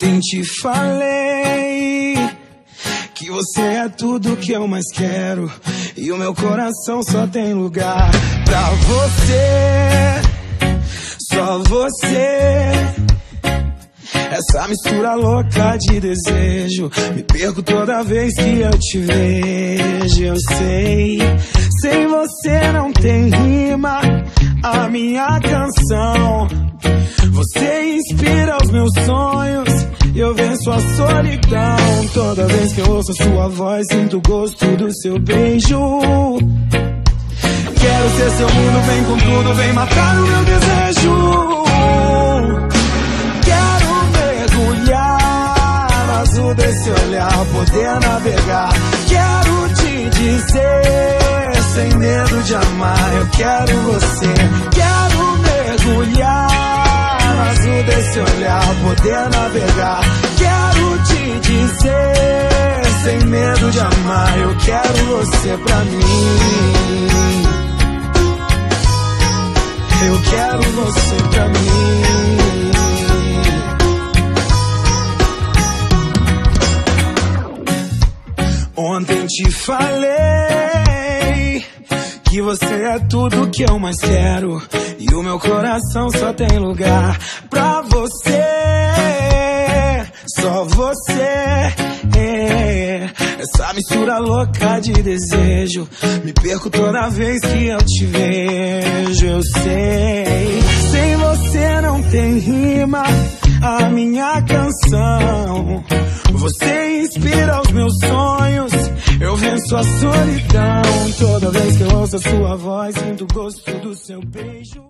Ontem te falei que você é tudo que eu mais quero, e o meu coração só tem lugar pra você, só você. Essa mistura louca de desejo, me perco toda vez que eu te vejo. Eu sei, sem você não tem rima a minha canção. Você inspira os meus sonhos e eu venço a solidão. Toda vez que eu ouço a sua voz, sinto o gosto do seu beijo. Quero ser seu mundo, vem com tudo, vem matar o meu desejo. Desse olhar, poder navegar. Quero te dizer, sem medo de amar, eu quero você. Quero mergulhar no azul desse olhar, poder navegar. Quero te dizer, sem medo de amar, eu quero você pra mim. Eu quero você pra mim. Ontem te falei que você é tudo que eu mais quero, e o meu coração só tem lugar pra você, só você. Essa mistura louca de desejo, me perco toda vez que eu te vejo. Eu sei, sem você não tem rima a minha canção. Você inspira os meus sonhos, eu venço a solidão. Toda vez que eu ouço a sua voz, sinto o gosto do seu beijo.